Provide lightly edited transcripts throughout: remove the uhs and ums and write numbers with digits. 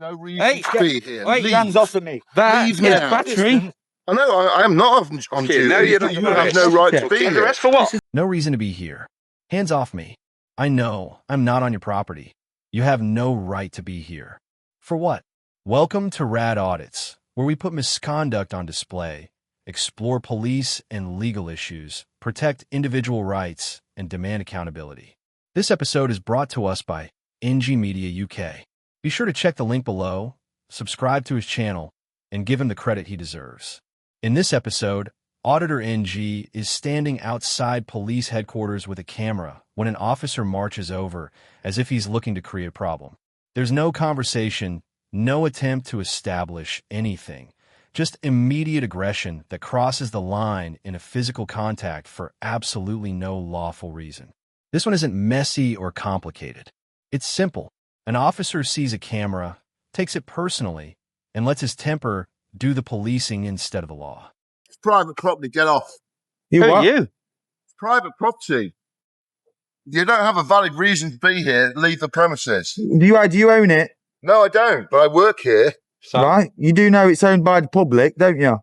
No reason to be here. Wait, your hands off of me. Leave now. Battery. I know, I am not on duty. Now you have no right to be here. Arrest for what? No reason to be here. Hands off me. I know I'm not on your property. You have no right to be here. For what? Welcome to Rad Audits, where we put misconduct on display, explore police and legal issues, protect individual rights, and demand accountability. This episode is brought to us by NG Media UK. Be sure to check the link below, subscribe to his channel, and give him the credit he deserves. In this episode, Auditor NG is standing outside police headquarters with a camera when an officer marches over as if he's looking to create a problem. There's no conversation, no attempt to establish anything, just immediate aggression that crosses the line in a physical contact for absolutely no lawful reason. This one isn't messy or complicated. It's simple. An officer sees a camera, takes it personally, and lets his temper do the policing instead of the law. It's private property, get off. Who are you? It's private property. You don't have a valid reason to be here, leave the premises. Do you own it? No, I don't, but I work here. Right. You do know it's owned by the public, don't you?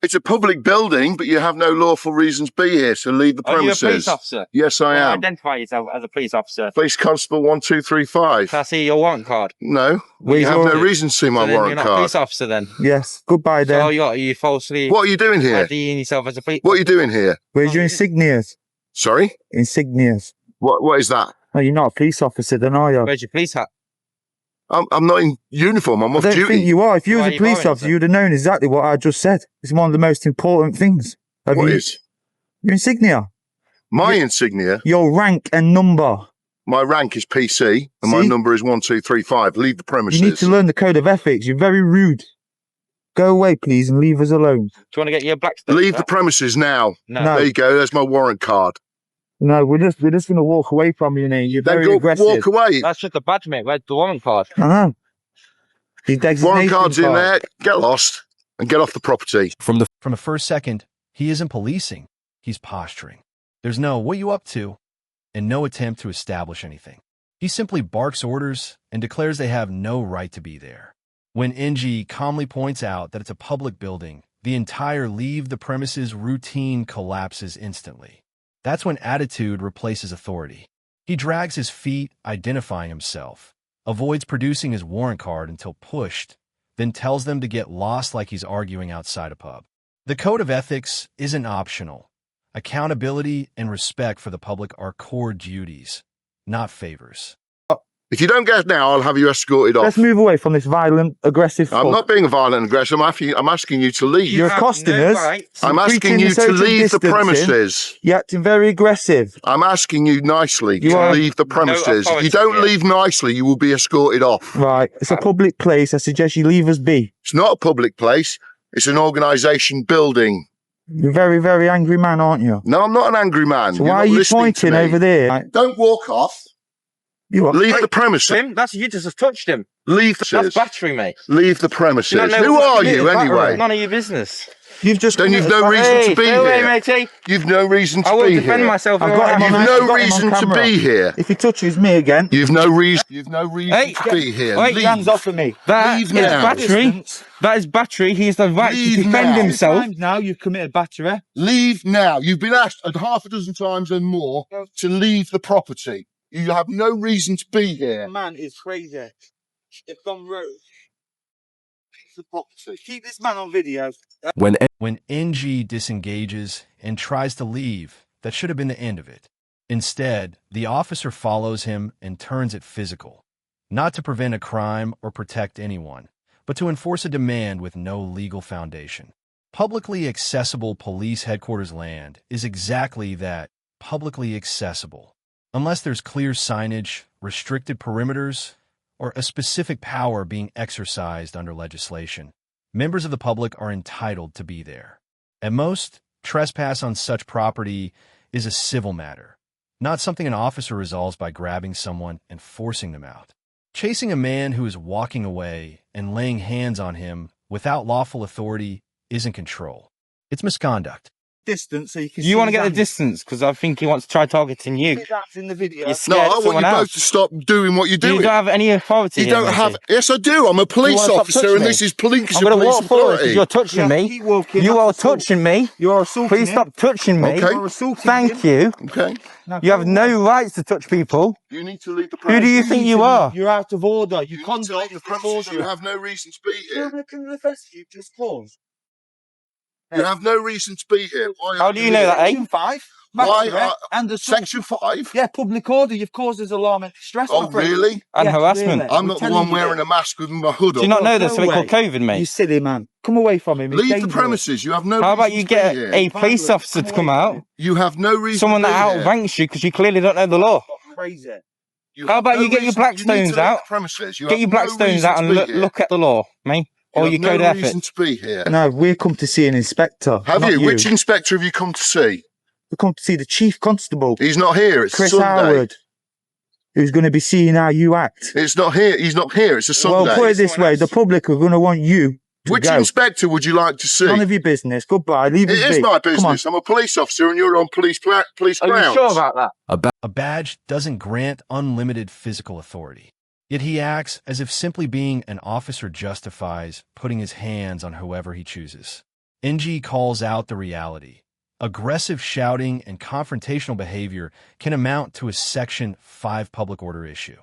It's a public building, but you have no lawful reasons to be here, so leave the premises. Are you a police officer? Yes, I am. Identify yourself as a police officer. Police Constable 1235. Can I see your warrant card? No, Where's you have your- no reason to see my So then warrant you're not a card. police officer then? Yes. Goodbye then. So are you falsely What are you doing here? IDing yourself as a police? What are you doing here? Where's your insignias? Sorry? Insignias. What is that? Oh, you're not a police officer then, are you? Where's your police hat? I'm not in uniform, I'm I off don't duty. think you are. If you Why was are a you police boring, officer, then? you would have known exactly what I just said. It's one of the most important things. What is? Your insignia. My insignia, Your rank and number. my rank is PC, and my See? number is 1235. Leave the premises. You need to learn the code of ethics. You're very rude. Go away, please, and leave us alone. Do you want to get your black stick? Leave the premises now. No. No. There you go, there's my warrant card. No, we're just going to walk away from you now. You're Then very go aggressive. walk away. That's just a badge, mate. Where's the warrant card? I know. Your Warrant designation card's in card. there. Get lost and get off the property. From the first second, he isn't policing, he's posturing. There's no, what you up to? And no attempt to establish anything. He simply barks orders and declares they have no right to be there. When NG calmly points out that it's a public building, the entire leave the premises routine collapses instantly. That's when attitude replaces authority. He drags his feet, identifying himself, avoids producing his warrant card until pushed, then tells them to get lost like he's arguing outside a pub. The code of ethics isn't optional. Accountability and respect for the public are core duties, not favors. If you don't get now, I'll have you escorted off. Let's move away from this violent, aggressive I'm fuck. not being a violent aggressor. I'm asking you to leave. You're accosting us. I'm You're asking breaching you the to social leave the distancing. premises. You're acting very aggressive. I'm asking you nicely You to are- leave the premises. If authority you don't here. leave nicely, you will be escorted off. Right. It's a public place. I suggest you leave us be. It's not a public place. It's an organisation building. You're a very, very angry man, aren't you? No, I'm not an angry man. So You're why not are you listening to pointing me. over there? Right. Don't walk off. You are. Leave the premises. Him? That's you just touched him. Leave That's the battery, mate. Leave the premises. Do you not know Who what's are committed you battery? anyway? None of your business. You've just. Then you've committed no battery. reason to be Stay away, here. matey. You've no reason I to will be defend here. myself. I've got him on You've I've no got him on reason to camera. be here. If he touches me again, You've no reason. You've no reason Hey, to be here. wait, Leave. hands off of me. That Leave is now. battery. That is battery. He has the right Leave to defend now. himself. Now you've committed battery. Leave now. You've been asked half a dozen times and more to leave the property. You have no reason to be here. Man is crazy. It's gone rogue. The property. Keep this man on video. When NG disengages and tries to leave, that should have been the end of it. Instead, the officer follows him and turns it physical, not to prevent a crime or protect anyone, but to enforce a demand with no legal foundation. Publicly accessible police headquarters land is exactly that, publicly accessible. Unless there's clear signage, restricted perimeters, or a specific power being exercised under legislation, members of the public are entitled to be there. At most, trespass on such property is a civil matter, not something an officer resolves by grabbing someone and forcing them out. Chasing a man who is walking away and laying hands on him without lawful authority isn't control. It's misconduct. distance so you can. You want to get the distance because I think he wants to try targeting you. That's in the video. You're No, scared I of want you someone both else. to stop doing what you're You doing. don't have any authority. You here, don't Missy. have. Yes, I do. I'm a police wanna stop officer, touching and me? this is police. I'm going to walk forward because authority. you're touching me. Keep walking. You are that's assault. touching me. You are assaulting Please him. stop touching me. Okay. You are assaulting Thank him. you. Okay. Now You have go away. no rights to touch people. You need to leave the Who premises. do you think you are? You're out of order. You You need to leave conduct the premises. You have no reason to be here. You're making the offence. You just closed. You have no reason to be here. Why How are do you know that, eh? Section 5. Why Battery are- and assault. Section 5? Yeah, public order. You've caused us alarm and distress. Oh, my friend. really? And Yes, harassment. really. I'm We're not the telling one you wearing this. a mask with my hood Do you up. not know Go there's something called away. COVID, You mate? silly man. Come away from him. It's Leave the dangerous. premises. You have no How about reason you to be get here. a police Violent. officer to Come come away from out? him. You have no reason Someone to be that here. outranks you because you clearly don't know the law. Crazy. You How have about no you get your reason- Blackstones you need to leave out? the premises. You Get have your no Blackstones reason out to and be here. look at the law, mate. Or You your have code no ethics. reason to be here. No, we've come to see an inspector. Have not you? Which inspector have you come to see? We've come to see the chief constable, He's not here. It's Chris Sunday. Howard, who's going to be seeing how you act. It's not here. He's not here. It's a Sunday. Well, put it this way: the public are going to want you to Which go. inspector would you like to see? None of your business. Goodbye. Leave It us is be. my Come on. business. I'm a police officer and you're on police Are grounds. you sure about that? A badge doesn't grant unlimited physical authority. Yet he acts as if simply being an officer justifies putting his hands on whoever he chooses. NG calls out the reality. Aggressive shouting and confrontational behavior can amount to a Section 5 public order issue.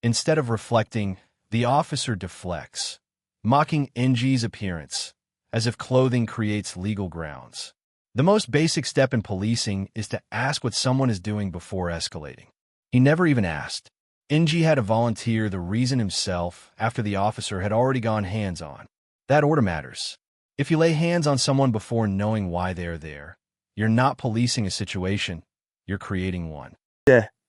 Instead of reflecting, the officer deflects, mocking NG's appearance, as if clothing creates legal grounds. The most basic step in policing is to ask what someone is doing before escalating. He never even asked. NG had to volunteer the reason himself after the officer had already gone hands-on. That order matters. If you lay hands on someone before knowing why they're there, you're not policing a situation, you're creating one.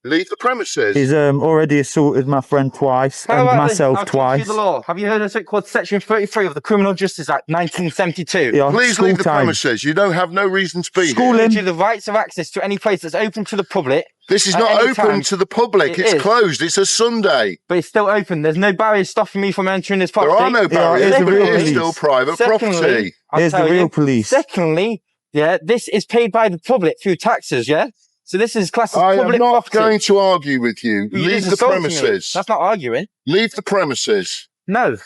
Leave the premises. He's already assaulted my friend twice How and about this? myself I'll teach twice. you the law. Have you heard of something called Section 33 of the Criminal Justice Act 1972? Yeah, Please school leave the time. premises. You don't have no reason to be School here. him. Gives you the rights of access to any place that's open to the public, This is At not any open time. to the public. It It's is. closed. It's a Sunday. but it's still open. There's no barriers stopping me from entering this property. There are no barriers. here's the but real it is police. still private Secondly, property. I'll Here's the tell real you. police. Secondly, yeah, this is paid by the public through taxes, yeah? So this is classed as I am public not property. going to argue with you. You're Leave just the assaulting me. premises. That's not arguing. Leave the premises. No.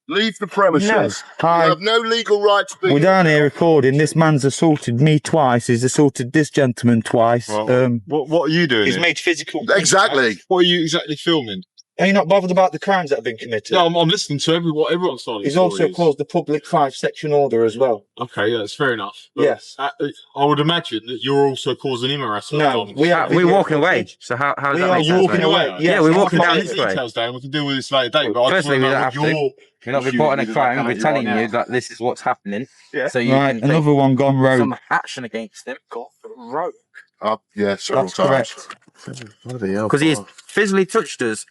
Leave the premises. No. You Hi. have no legal right to be We're here. down here recording. This man's assaulted me twice. He's assaulted this gentleman twice. Well, what are you doing? he's here? made physical. Exactly. What are you exactly filming? Are you not bothered about the crimes that have been committed? No, I'm listening to what everyone's saying. He's also caused the public 5-section order as well. Okay, yeah, that's fair enough. But Yes. I would imagine that you're also causing him harassment. No, on- we are. We're walking away. So how does We that are make You're sense? walking mate? away. Yes. Yeah, we're walking I'll down take this the way. details down. We can deal with this later date. But I just Firstly, want we to don't know have what to. your We're not issue reporting a is crime. about We're that telling right you now. that this is what's happening. Yeah. So you Right, can take another one gone rogue. some action against him. Rogue. Yeah, several That's times. correct. Because he's physically touched us.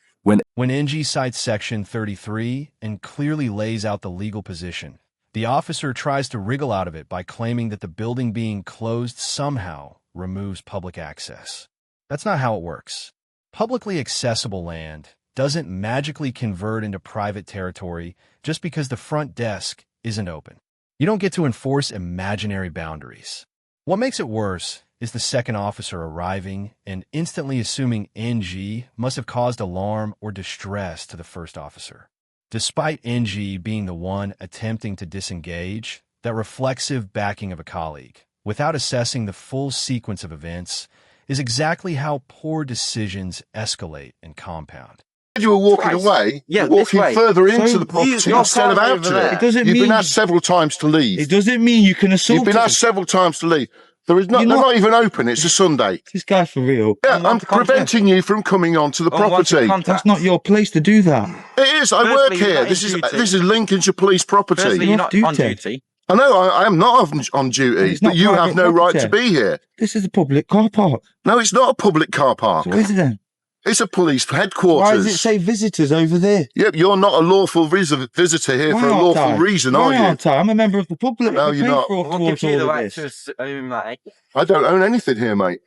When NG cites Section 33 and clearly lays out the legal position, the officer tries to wriggle out of it by claiming that the building being closed somehow removes public access. That's not how it works. Publicly accessible land doesn't magically convert into private territory just because the front desk isn't open. You don't get to enforce imaginary boundaries. What makes it worse is the second officer arriving and instantly assuming NG must have caused alarm or distress to the first officer. Despite NG being the one attempting to disengage, that reflexive backing of a colleague, without assessing the full sequence of events, is exactly how poor decisions escalate and compound. You were walking Twice. away. Yeah, You're walking this way. further into So the property you're instead of far out over to there. it. It doesn't You've mean been asked several times to leave. it doesn't mean you can assault. You've been him. asked several times to leave. There is not. You're They're not- not even open. It's a Sunday. This guy for real. Yeah, Unwanted I'm contact. preventing you from coming onto the property. That's not your place to do that. It is. I Firstly, work you're here. not This in is duty. this is Lincolnshire Police property. Firstly, You're you're off not on duty. duty. I know I am not on duty, It's not but you have private no right property. to be here. This is a public car park. No, it's not a public car park. What is it then? It's a police Why headquarters. does it say visitors over there? Yep, you're not a lawful visitor here Why for a aren't lawful I? reason, Why are you? aren't I? I'm a member of the public. No, I you're pay not. for What gives you all the of right this. to assume that, eh? I don't own anything here, mate.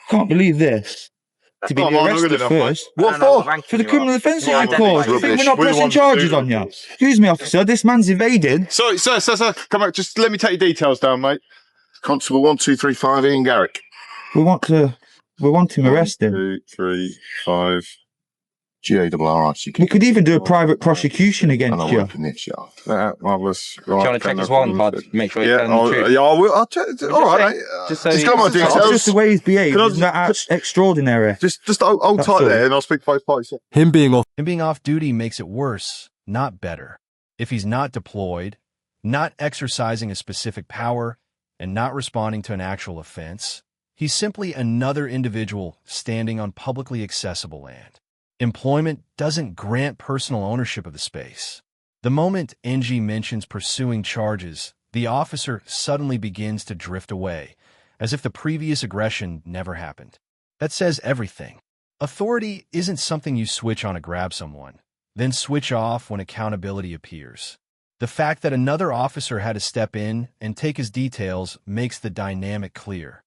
Can't believe this. To be Oh, well, arrested good enough, mate. first. I What don't know for? ranking For the you criminal are. offence Yeah, that you caused. rubbish. We're not We pressing want to charges do on you. rules. Excuse me, officer. This man's evading. Sorry, sir, come back. Just let me take your details down, mate. Constable 1235 Ian Garrick. We want him arrested. 2, 3, 5. GARRIC. We could even do a private prosecution against you. Marvellous. Do you want to check his warrant card? Make sure he's telling the truth. Yeah, I will. I'll check. All right, mate. Just so Just got my It's details. just the way he's behaved. Can I It's not extraordinary. Just hold That's tight all. there, and I'll speak to both parties. Him being off duty makes it worse, not better. If he's not deployed, not exercising a specific power, and not responding to an actual offense, he's simply another individual standing on publicly accessible land. Employment doesn't grant personal ownership of the space. The moment NG mentions pursuing charges, the officer suddenly begins to drift away, as if the previous aggression never happened. That says everything. Authority isn't something you switch on to grab someone, then switch off when accountability appears. The fact that another officer had to step in and take his details makes the dynamic clear.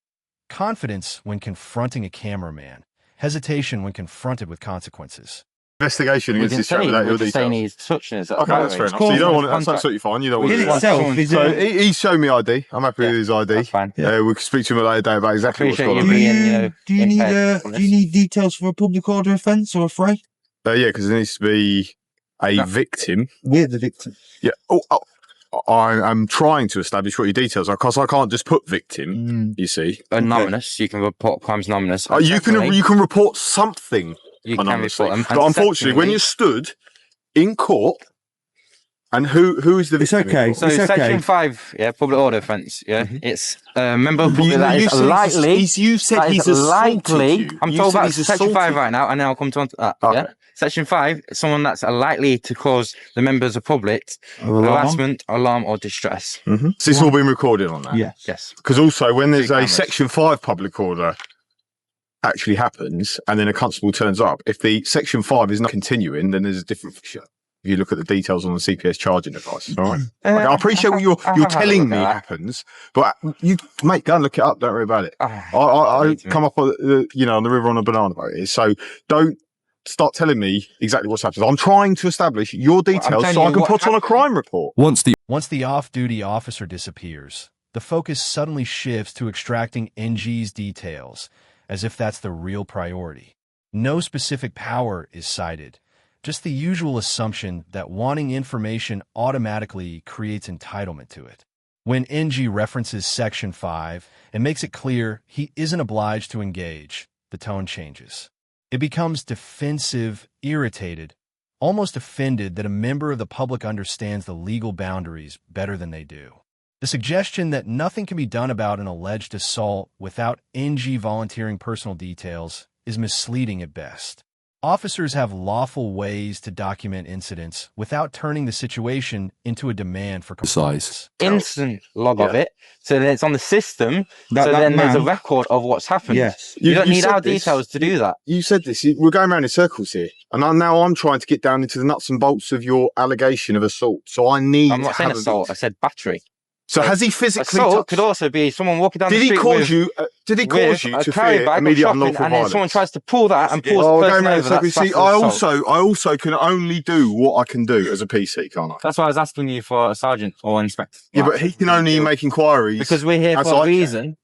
Confidence when confronting a cameraman, hesitation when confronted with consequences. Investigation We against didn't this say chap without your he's saying details. he's touching us. Okay, that's fair enough. So you don't want it. That's absolutely fine. You don't want In it. itself is So he's shown me ID. I'm happy with his ID. That's fine. We can speak to him a later day about exactly what's Appreciate going you on. being- do you need details for a public order offence or a fray? Yeah, because there needs to be a victim. We're the victim. Yeah. I'm trying to establish what your details are, because I can't just put victim. You see, Anonymous. You can report crimes anonymous. you can report something You can anonymously, report them. but unfortunately, when you're stood in court, and who is the It's victim? okay. So It's okay. section 5, public order offence, it's a member of But public that is likely. You said that he's is assaulted likely. you. I'm You told said about he's section 5 assaulted right now, and then I'll come to that. Okay. Yeah. Section 5, someone that's likely to cause the members of public harassment, alarm, or distress. So it's all been recorded on that. Yes. Yes. Because also, when there's a cameras. section 5 public order actually happens, and then a constable turns up, if the section 5 is not continuing, then there's a different fixture. If you look at the details on the CPS charging advice, all right. Okay, I appreciate what you're telling me happens, but you, mate, go and look it up. Don't worry about it. I come up on on the river on a banana boat. So don't start telling me exactly what's happened. I'm trying to establish your details telling so I you can what put on a crime report. Once the off-duty officer disappears, the focus suddenly shifts to extracting NG's details, as if that's the real priority. No specific power is cited, just the usual assumption that wanting information automatically creates entitlement to it. When NG references Section 5 and makes it clear he isn't obliged to engage, the tone changes. It becomes defensive, irritated, almost offended that a member of the public understands the legal boundaries better than they do. The suggestion that nothing can be done about an alleged assault without NG volunteering personal details is misleading at best. Officers have lawful ways to document incidents without turning the situation into a demand for compliance. Instant log of it, so then it's on the system, That there's a man- record of what's happened. Yes. You don't need said our this. details to do that. You said this. We're going around in circles here, and now I'm trying to get down into the nuts and bolts of your allegation of assault. So I need. I'm not to saying have a assault, I bit- said battery. So has he physically? Assault touched- could also be someone walking down Did the he street cause with, you? Did he cause with you a to carry fear bag of immediate shopping, unlawful and then violence? someone tries to pull that and pulls Oh, the we're going person around in over. circles. That's See, assault. I also can only do what I can do as a PC, can't I? That's why I was asking you for a sergeant or inspector. Yeah, but he can only make inquiries Because we're here as for I a can. reason.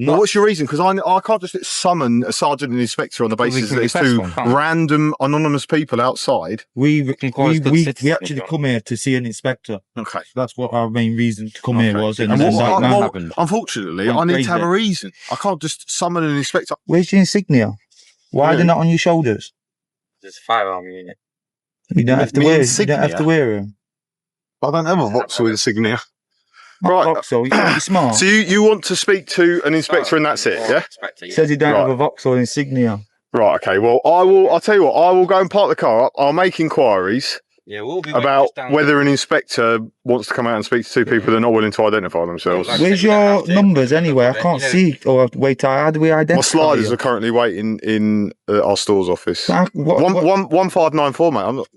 Well, what's your reason? Because I can't just summon a sergeant and inspector on the We basis can that it's request two one, can't we? random anonymous people outside. We cause good citizens if actually you want. come here to see an inspector. Okay. That's what our main reason to come here Okay. was. And then what- that man- happened. unfortunately, Went I need to have crazy. a reason. I can't just summon an inspector. Where's your insignia? Why are they Yeah. not on your shoulders? There's a firearm unit. You don't have to Me wear. You insignia? don't have to wear them. I don't have a Vauxhall insignia. Right. Vauxhall. You're smart. So you want to speak to an inspector and that's it, yeah? Inspector, He says he don't Right. have a Vauxhall insignia. Right, okay. Well, I'll tell you what, I will go and park the car up. I'll make inquiries Yeah, we'll be about whether an inspector wants to come out and speak to two people that are not willing to identify themselves. Like- Where's you don't your have to. numbers anyway? I can't see. Or wait, how do we identify My sliders you? are currently waiting in our store's office. What- 1594, mate. I'm not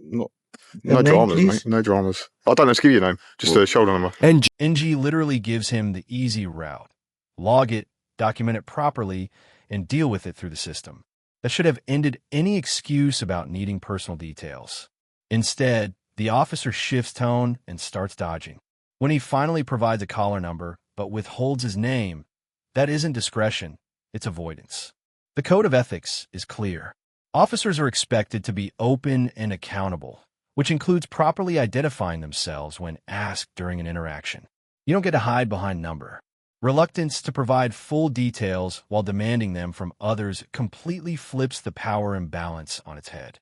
no Your name, dramas, please? mate. No dramas. I don't know to give you a name, just a shoulder number. NG literally gives him the easy route. Log it, document it properly, and deal with it through the system. That should have ended any excuse about needing personal details. Instead, the officer shifts tone and starts dodging. When he finally provides a caller number, but withholds his name, that isn't discretion, it's avoidance. The code of ethics is clear. Officers are expected to be open and accountable, which includes properly identifying themselves when asked during an interaction. You don't get to hide behind number. Reluctance to provide full details while demanding them from others completely flips the power imbalance on its head.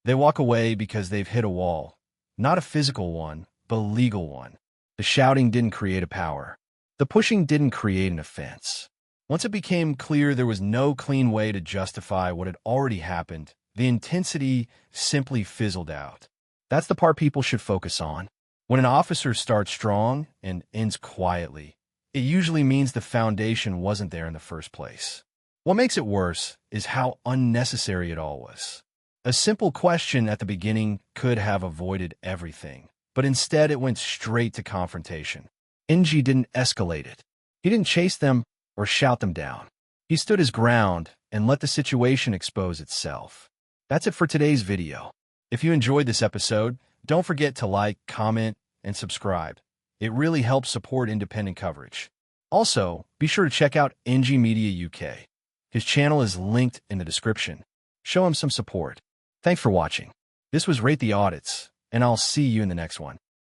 They walk away because they've hit a wall, not a physical one, but a legal one. The shouting didn't create a power. The pushing didn't create an offense. Once it became clear there was no clean way to justify what had already happened, the intensity simply fizzled out. That's the part people should focus on. When an officer starts strong and ends quietly, it usually means the foundation wasn't there in the first place. What makes it worse is how unnecessary it all was. A simple question at the beginning could have avoided everything, but instead it went straight to confrontation. NG didn't escalate it. He didn't chase them or shout them down. He stood his ground and let the situation expose itself. That's it for today's video. If you enjoyed this episode, don't forget to like, comment, and subscribe. It really helps support independent coverage. Also, be sure to check out NG Media UK. His channel is linked in the description. Show him some support. Thanks for watching. This was Rate the Audits, and I'll see you in the next one.